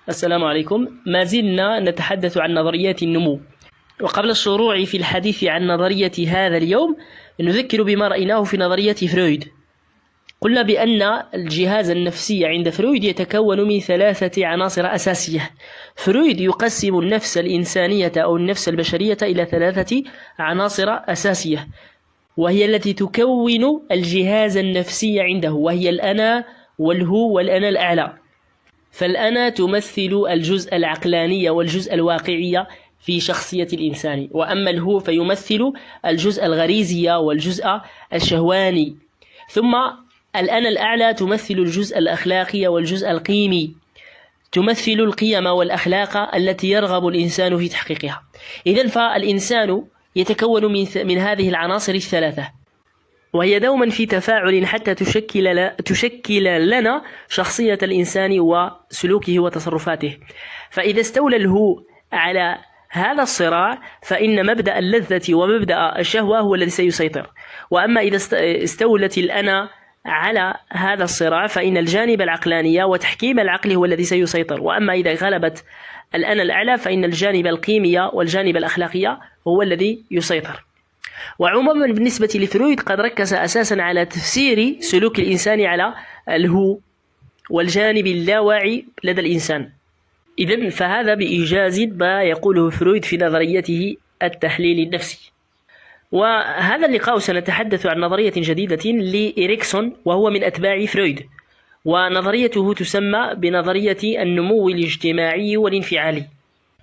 السلام عليكم. ما زلنا نتحدث عن نظريات النمو، وقبل الشروع في الحديث عن نظرية هذا اليوم نذكر بما رأيناه في نظرية فرويد. قلنا بأن الجهاز النفسي عند فرويد يتكون من 3 عناصر أساسية. فرويد يقسم النفس الإنسانية أو النفس البشرية إلى 3 عناصر أساسية، وهي التي تكون الجهاز النفسي عنده، وهي الأنا والهو والأنا الأعلى. فالأنا تمثل الجزء العقلاني والجزء الواقعي في شخصية الإنسان، وأما الهو فيمثل الجزء الغريزي والجزء الشهواني. ثم الأنا الأعلى تمثل الجزء الأخلاقي والجزء القيمي، تمثل القيم والأخلاق التي يرغب الإنسان في تحقيقها. إذن فالإنسان يتكون من هذه العناصر ال3، وهي دوما في تفاعل حتى تشكل لنا شخصية الإنسان وسلوكه وتصرفاته. فإذا استولى الهو على هذا الصراع فإن مبدأ اللذة ومبدأ الشهوة هو الذي سيسيطر. وأما إذا استولت الأنا على هذا الصراع فإن الجانب العقلاني وتحكيم العقل هو الذي سيسيطر. وأما إذا غلبت الأنا الأعلى فإن الجانب القيمي والجانب الأخلاقي هو الذي يسيطر. وعموما بالنسبة لفرويد قد ركز أساسا على تفسير سلوك الإنسان على الهو والجانب اللاواعي لدى الإنسان. إذن فهذا بإيجاز ما يقوله فرويد في نظريته التحليل النفسي. وهذا اللقاء سنتحدث عن نظرية جديدة لإريكسون، وهو من أتباع فرويد، ونظريته تسمى بنظرية النمو الاجتماعي والانفعالي.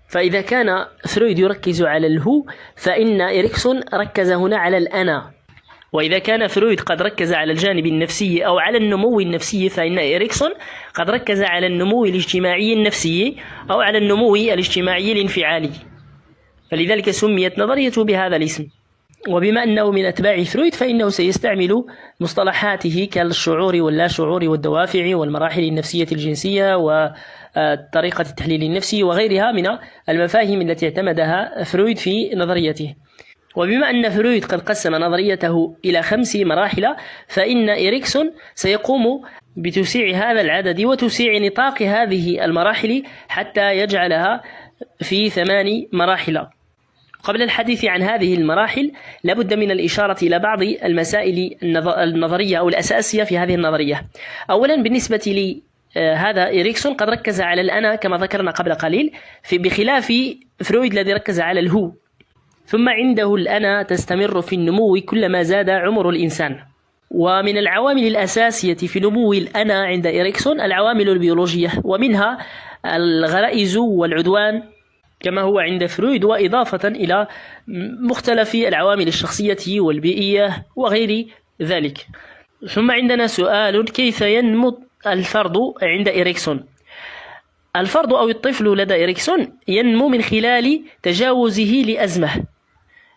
فإذا كان فرويد يركز على الهو فإن إريكسون ركز هنا على الأنا، وإذا كان فرويد قد ركز على الجانب النفسي أو على النمو النفسي فإن إريكسون قد ركز على النمو الاجتماعي النفسي أو على النمو الاجتماعي الانفعالي، فلذلك سميت نظريته بهذا الاسم. وبما أنه من أتباع فرويد فإنه سيستعمل مصطلحاته كالشعور واللا شعور والدوافع والمراحل النفسية الجنسية وطريقة التحليل النفسي وغيرها من المفاهيم التي اعتمدها فرويد في نظريته. وبما أن فرويد قد قسم نظريته إلى 5 مراحل فإن إريكسون سيقوم بتوسيع هذا العدد وتوسيع نطاق هذه المراحل حتى يجعلها في 8 مراحل. قبل الحديث عن هذه المراحل لابد من الإشارة إلى بعض المسائل النظرية أو الأساسية في هذه النظرية. أولا بالنسبة لي هذا إريكسون قد ركز على الأنا كما ذكرنا قبل قليل، بخلاف فرويد الذي ركز على الهو. ثم عنده الأنا تستمر في النمو كلما زاد عمر الإنسان. ومن العوامل الأساسية في نمو الأنا عند إريكسون العوامل البيولوجية، ومنها الغرائز والعدوان كما هو عند فرويد، وإضافة إلى مختلف العوامل الشخصية والبيئية وغير ذلك. ثم عندنا سؤال: كيف ينمو الفرد عند إريكسون؟ الفرد أو الطفل لدى إريكسون ينمو من خلال تجاوزه لأزمة،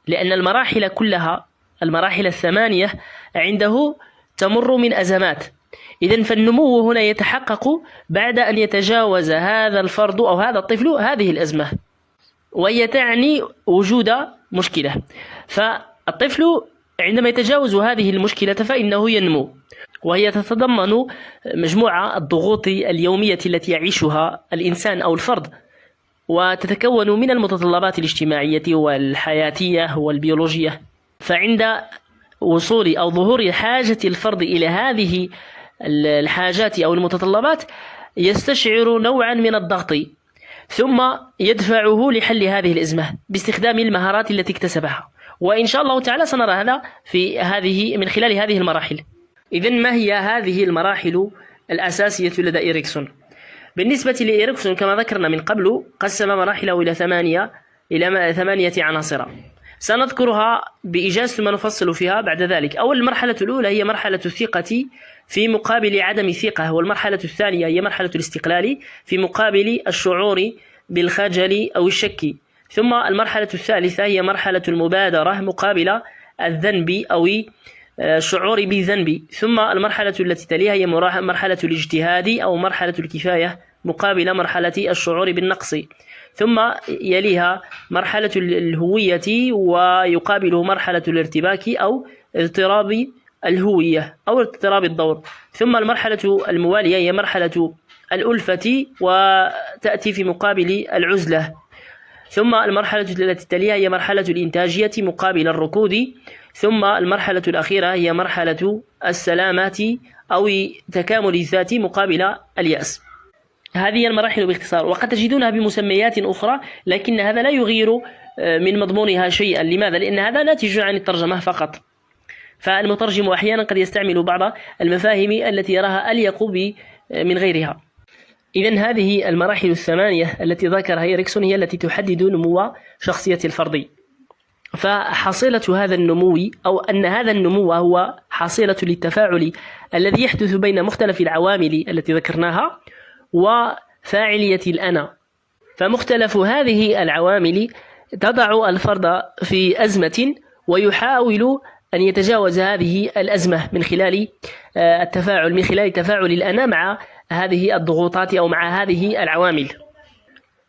لأن المراحل كلها المراحل ال8 عنده تمر من أزمات. إذن فالنمو هنا يتحقق بعد أن يتجاوز هذا الفرد أو هذا الطفل هذه الأزمة، وهي تعني وجود مشكلة. فالطفل عندما يتجاوز هذه المشكلة فإنه ينمو، وهي تتضمن مجموعة الضغوط اليومية التي يعيشها الإنسان أو الفرد، وتتكون من المتطلبات الاجتماعية والحياتية والبيولوجية. فعند وصول أو ظهور حاجة الفرد إلى هذه الحاجات أو المتطلبات يستشعر نوعا من الضغط، ثم يدفعه لحل هذه الأزمة باستخدام المهارات التي اكتسبها. وإن شاء الله تعالى سنرى هذا من خلال هذه المراحل. إذن ما هي هذه المراحل الأساسية لدى إريكسون؟ بالنسبة لإريكسون كما ذكرنا من قبل قسم مراحله إلى 8 عناصر، سنذكرها بإيجاز ثم نفصل فيها بعد ذلك. أول المرحلة الأولى هي مرحلة الثقة في مقابل عدم الثقة، والمرحلة الثانية هي مرحلة الاستقلال في مقابل الشعور بالخجل أو الشك. ثم المرحلة الثالثة هي مرحلة المبادرة مقابل الذنب أو الشعور بالذنب. ثم المرحلة التي تليها هي مرحلة الاجتهاد أو مرحلة الكفاية مقابل مرحلة الشعور بالنقص. ثم يليها مرحلة الهوية ويقابله مرحلة الارتباك أو اضطراب الهوية أو اضطراب الدور. ثم المرحلة الموالية هي مرحلة الألفة وتأتي في مقابل العزلة. ثم المرحلة التي تليها هي مرحلة الإنتاجية مقابل الركود. ثم المرحلة الأخيرة هي مرحلة السلامة أو تكامل الذات مقابل اليأس. هذه المراحل باختصار، وقد تجدونها بمسميات أخرى، لكن هذا لا يغير من مضمونها شيئا. لماذا؟ لأن هذا ناتج عن الترجمة فقط، فالمترجم أحيانا قد يستعمل بعض المفاهيم التي يراها أليق من غيرها. إذن هذه المراحل الثمانية التي ذكرها إريكسون هي التي تحدد نمو شخصية الفرد. فحصيلة هذا النمو، أو أن هذا النمو هو حصيلة للتفاعل الذي يحدث بين مختلف العوامل التي ذكرناها وفاعلية الأنا. فمختلف هذه العوامل تضع الفرد في أزمة، ويحاول أن يتجاوز هذه الأزمة من خلال التفاعل، من خلال تفاعل الأنا مع هذه الضغوطات أو مع هذه العوامل.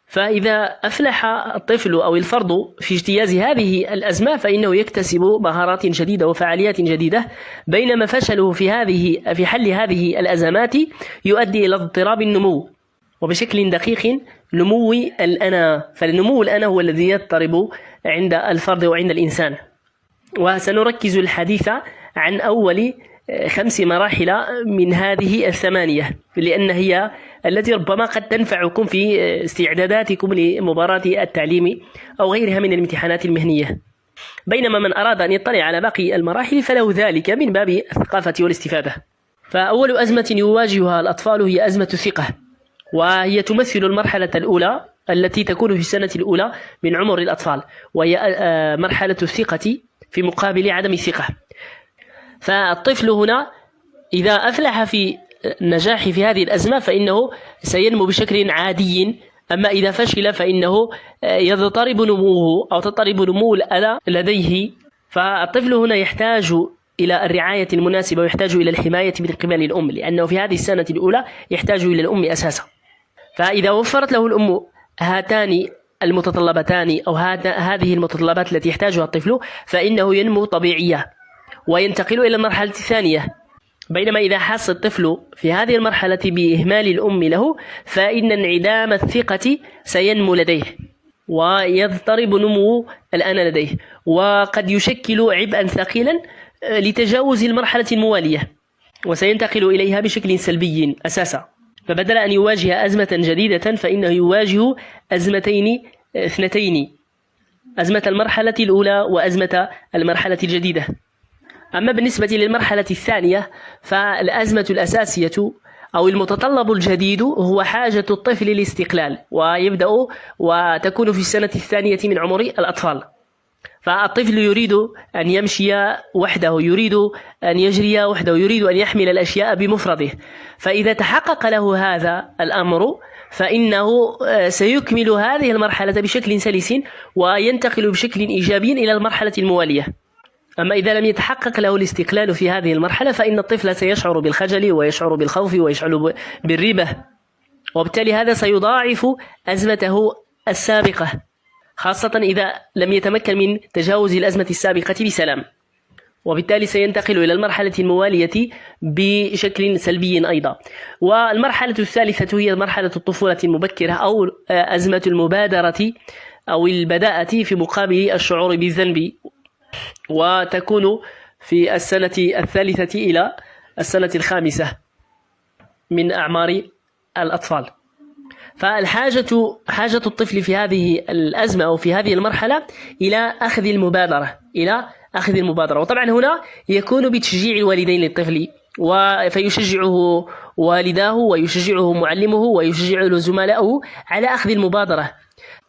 فإذا أفلح الطفل أو الفرد في اجتياز هذه الأزمة فإنه يكتسب مهارات جديدة وفعاليات جديدة، بينما فشله في حل هذه الأزمات يؤدي إلى اضطراب النمو، وبشكل دقيق نمو الأنا. فالنمو الأنا هو الذي يضطرب عند الفرد وعند الإنسان. وسنركز الحديث عن أول 5 مراحل من هذه الثمانية، لأن هي التي ربما قد تنفعكم في استعداداتكم لمباراة التعليم أو غيرها من الامتحانات المهنية. بينما من أراد أن يطلع على باقي المراحل فله ذلك من باب الثقافة والاستفادة. فأول أزمة يواجهها الأطفال هي أزمة الثقة، وهي تمثل المرحلة الأولى التي تكون في السنة الأولى من عمر الأطفال، وهي مرحلة الثقة في مقابل عدم الثقة. فالطفل هنا إذا أفلح في النجاح في هذه الأزمة فإنه سينمو بشكل عادي، أما إذا فشل فإنه يضطرب نموه أو تضطرب نمو الأنا لديه. فالطفل هنا يحتاج إلى الرعاية المناسبة ويحتاج إلى الحماية من قبل الأم، لأنه في هذه السنة الأولى يحتاج إلى الأم أساسا. فإذا وفرت له الأم هاتان المتطلبتان أو هذه المتطلبات التي يحتاجها الطفل فإنه ينمو طبيعيا وينتقل إلى المرحلة الثانية. بينما إذا حس الطفل في هذه المرحلة بإهمال الأم له فإن انعدام الثقة سينمو لديه ويضطرب نمو الأنا لديه، وقد يشكل عبئا ثقيلا لتجاوز المرحلة الموالية وسينتقل إليها بشكل سلبي أساسا. فبدل أن يواجه أزمة جديدة فإنه يواجه أزمتين اثنتين، أزمة المرحلة الأولى وأزمة المرحلة الجديدة. أما بالنسبة للمرحلة الثانية فالأزمة الأساسية أو المتطلب الجديد هو حاجة الطفل للاستقلال، ويبدأ وتكون في السنة الثانية من عمر الأطفال. فالطفل يريد أن يمشي وحده، يريد أن يجري وحده، يريد أن يحمل الأشياء بمفرده. فإذا تحقق له هذا الأمر فإنه سيكمل هذه المرحلة بشكل سلس وينتقل بشكل إيجابي إلى المرحلة الموالية. أما إذا لم يتحقق له الاستقلال في هذه المرحلة فإن الطفل سيشعر بالخجل ويشعر بالخوف ويشعر بالريبة، وبالتالي هذا سيضاعف أزمته السابقة، خاصة إذا لم يتمكن من تجاوز الأزمة السابقة بسلام، وبالتالي سينتقل إلى المرحلة الموالية بشكل سلبي أيضا. والمرحلة الثالثة هي مرحلة الطفولة المبكرة أو أزمة المبادرة أو البداءة في مقابل الشعور بالذنب، وتكون في السنة الثالثة إلى السنة الخامسة من أعمار الأطفال. حاجة الطفل في هذه الأزمة أو في هذه المرحلة إلى أخذ المبادرة، وطبعا هنا يكون بتشجيع الوالدين للطفل، فيشجعه والداه ويشجعه معلمه ويشجعه زملاؤه على أخذ المبادرة.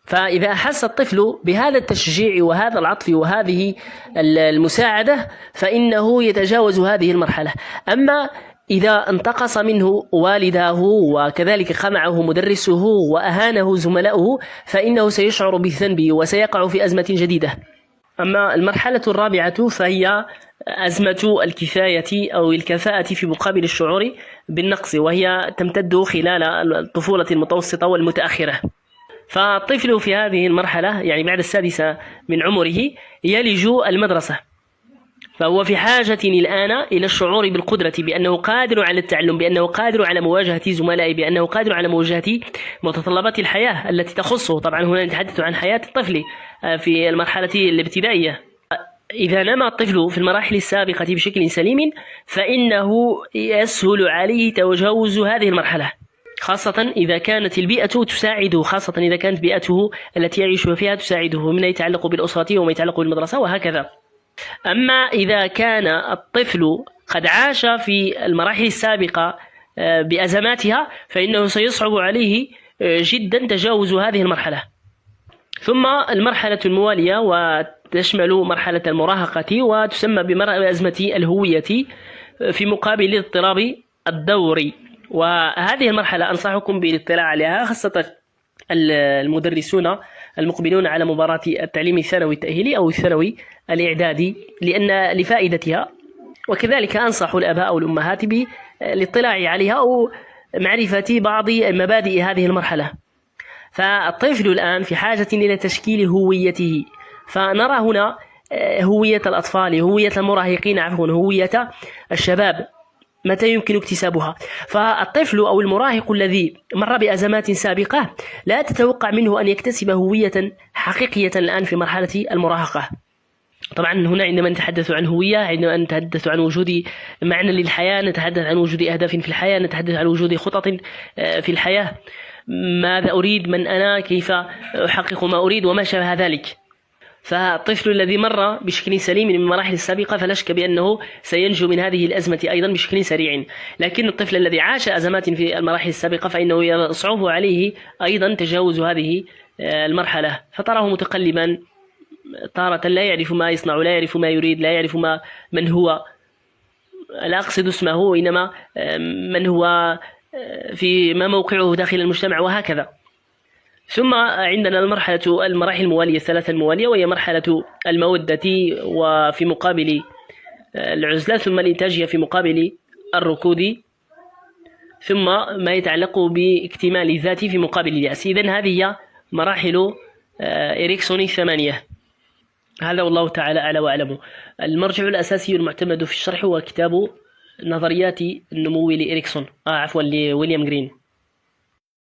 فإذا أحس الطفل بهذا التشجيع وهذا العطف وهذه المساعدة فإنه يتجاوز هذه المرحلة. أما إذا انتقص منه والداه وكذلك خمعه مدرسه وأهانه زملاؤه فإنه سيشعر بالذنب وسيقع في أزمة جديدة. أما المرحلة الرابعة فهي أزمة الكفاية أو الكفاءة في مقابل الشعور بالنقص، وهي تمتد خلال الطفولة المتوسطة والمتأخرة. فالطفل في هذه المرحلة يعني بعد 6 من عمره يلج المدرسة، فهو في حاجة الآن إلى الشعور بالقدرة، بأنه قادر على التعلم، بأنه قادر على مواجهة زملائه، بأنه قادر على مواجهة متطلبات الحياة التي تخصه. طبعا هنا نتحدث عن حياة الطفل في المرحلة الابتدائية. إذا نما الطفل في المراحل السابقة بشكل سليم فإنه يسهل عليه تجاوز هذه المرحلة، خاصة إذا كانت البيئة تساعده، خاصة إذا كانت بيئته التي يعيش فيها تساعده، مما يتعلق بالأسرة وما يتعلق بالمدرسة وهكذا. أما إذا كان الطفل قد عاش في المراحل السابقة بأزماتها فإنه سيصعب عليه جدا تجاوز هذه المرحلة. ثم المرحلة الموالية وتشمل مرحلة المراهقة وتسمى بأزمة الهوية في مقابل الاضطراب الدوري. وهذه المرحلة أنصحكم بالاطلاع عليها، خاصة المدرسون المقبلون على مباراة التعليم الثانوي التأهيلي أو الثانوي الإعدادي لأن لفائدتها، وكذلك أنصح الآباء والأمهات بالاطلاع عليها أو معرفة بعض مبادئ هذه المرحلة. فالطفل الآن في حاجة إلى تشكيل هويته، فنرى هنا هوية الأطفال، هوية المراهقين، هوية الشباب متى يمكن اكتسابها. فالطفل أو المراهق الذي مر بأزمات سابقة لا تتوقع منه أن يكتسب هوية حقيقية الآن في مرحلة المراهقة. طبعا هنا عندما نتحدث عن هوية، عندما نتحدث عن وجود معنى للحياة، نتحدث عن وجود أهداف في الحياة، نتحدث عن وجود خطط في الحياة، ماذا أريد، من أنا، كيف أحقق ما أريد وما شابه ذلك. فالطفل الذي مر بشكل سليم من المراحل السابقة فلا شك بأنه سينجو من هذه الأزمة أيضا بشكل سريع. لكن الطفل الذي عاش أزمات في المراحل السابقة فإنه يصعب عليه أيضا تجاوز هذه المرحلة، فتراه متقلبا، تارة لا يعرف ما يصنع، لا يعرف ما يريد، لا يعرف من هو، لا أقصد اسمه وإنما من هو، في ما موقعه داخل المجتمع وهكذا. ثم عندنا المراحل الموالية الثلاثة الموالية، وهي مرحلة المودة وفي مقابل العزلة، ثم الإنتاجية في مقابل الركود، ثم ما يتعلق باكتمال الذات في مقابل اليأس. إذن هذه هي مراحل إريكسون الثمانية. هذا والله تعالى أعلى وأعلم. المرجع الأساسي المعتمد في الشرح هو كتاب نظريات النمو لإريكسون، لويليام جرين.